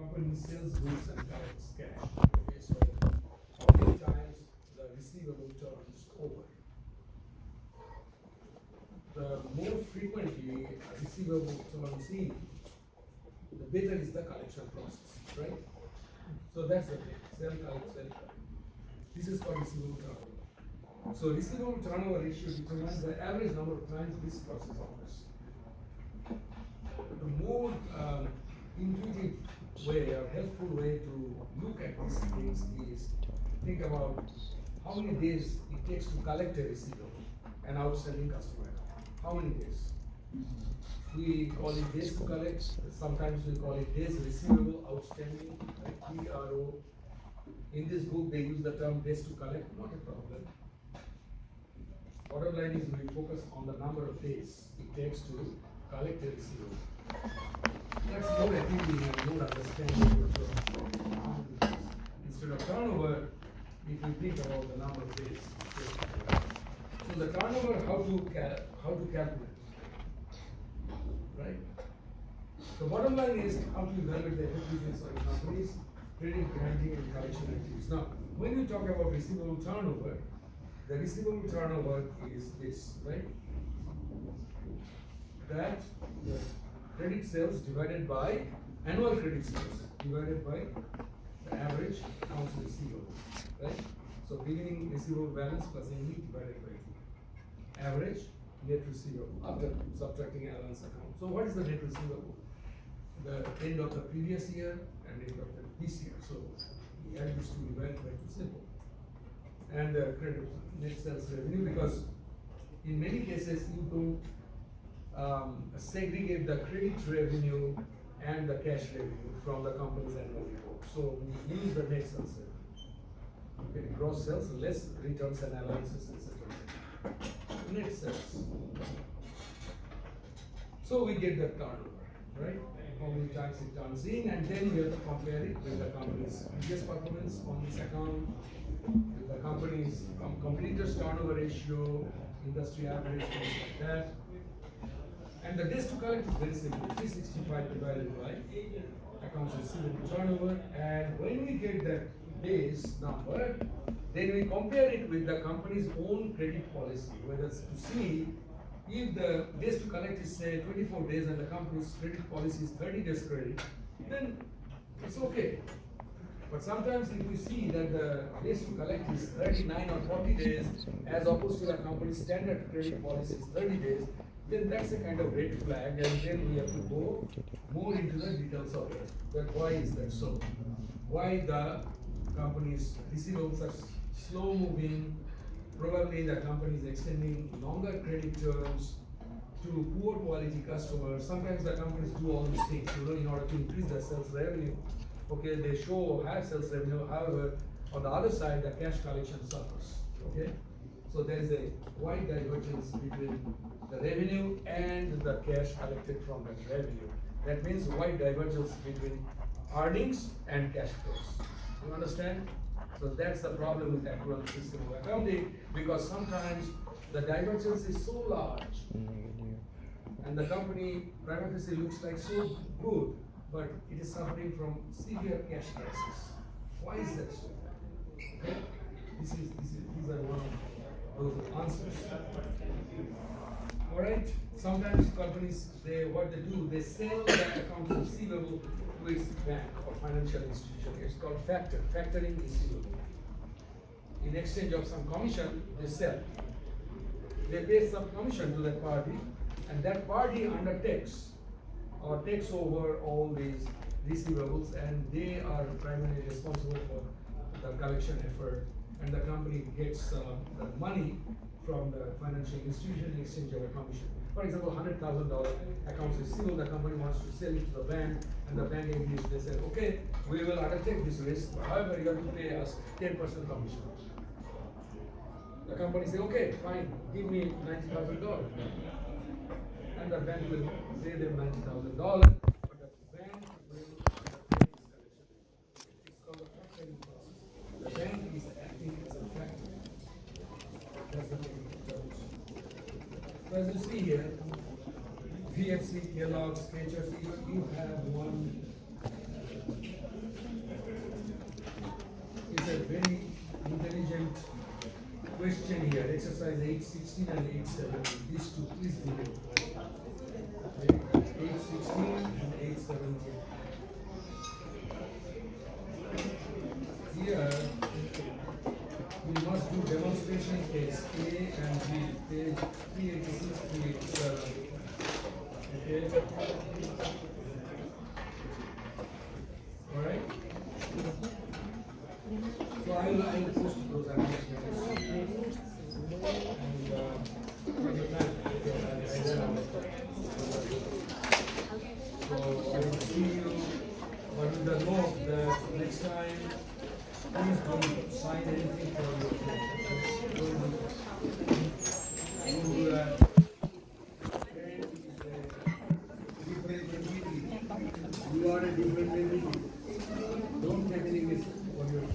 company sells goods and collects cash. Okay, so how many times the receivable turns over? The more frequently a receivable turns in, the better is the collection process, right? So that's the thing. Sell, collect, sell, collect. This is called receivable turnover. So receivable turnover ratio determines the average number of times this process occurs. The more intuitive way or helpful way to look at these things is think about how many days it takes to collect a receivable, an outstanding customer account. How many days? We call it days to collect, sometimes we call it days receivable outstanding, like DRO. In this book they use the term days to collect, not a problem. Bottom line is we focus on the number of days it takes to collect a receivable. That's more appealing and more understanding. Instead of turnover, if we think about the number of days. So the turnover, how to calculate, right? The bottom line is how to evaluate the effectiveness of the company's trading, granting, and collection activities. Now, when we talk about receivable turnover, the receivable turnover is this, right? That the credit sales divided by annual credit sales divided by the average accounts receivable, right? So beginning receivable balance plus NE divided by 2. Average net receivable after subtracting allowance account. So what is the net receivable? The end of the previous year and end of this year. So we add these two divided by 2, simple. And the credit net sales revenue, because in many cases you don't segregate the credit revenue and the cash revenue from the company's annual report. So we use the net sales revenue. Okay, gross sales less returns and allowances, etc. Net sales. So we get the turnover, right? How many times it turns in, and then we have to compare it with the company's previous performance on this account, with the company's completers turnover ratio, industry average, things like that. And the days to collect is very simple, 365 divided by accounts receivable turnover. And when we get that days number, then we compare it with the company's own credit policy, whether it's to see if the days to collect is say 24 days and the company's credit policy is 30 days credit, then it's okay. But sometimes if we see that the days to collect is 39 or 40 days as opposed to the company's standard credit policy is 30 days, then that's a kind of red flag, and then we have to go more into the details of it. That why is that so? Why the company's receivables are slow moving? Probably the company is extending longer credit terms to poor quality customers. Sometimes the companies do all these things, in order to increase their sales revenue. Okay, they show higher sales revenue. However, on the other side, the cash collection suffers. Okay, so there is a wide divergence between the revenue and the cash collected from that revenue. That means wide divergence between earnings and cash flows. You understand? So that's the problem with accrual system of accounting, because sometimes the divergence is so large and the company prima facie looks like so good, but it is suffering from severe cash crisis. Why is that so? Okay? These are one of those answers. Alright? Sometimes companies, what they do, they sell the accounts receivable to its bank or financial institution. It's called factoring receivable. In exchange of some commission, they sell. They pay some commission to that party, and that party undertakes or takes over all these receivables, and they are primarily responsible for the collection effort, and the company gets the money from the financial institution in exchange of a commission. For example, $100,000 accounts receivable, the company wants to sell it to the bank, and the bank agrees. They say, okay, we will undertake this risk, however, you have to pay us 10% commission. The company say, okay, fine, give me $90,000. And the bank will pay them $90,000, but the bank will undertake this collection. It's called the factoring process. The bank is acting as a factor. That's the technical terms. So as you see here, VFC, Kellogg's, Skechers, you have one exercise 816 and 817. These two, please do it. Okay, 816 and 817. Here, we must do demonstration case A and B, page 386, 387. Okay? Alright? So I'll post those announcements. And for the time, so I will see you, but with the note that next time, please don't sign anything for your phone. Don't do that. Okay? You are a different entity.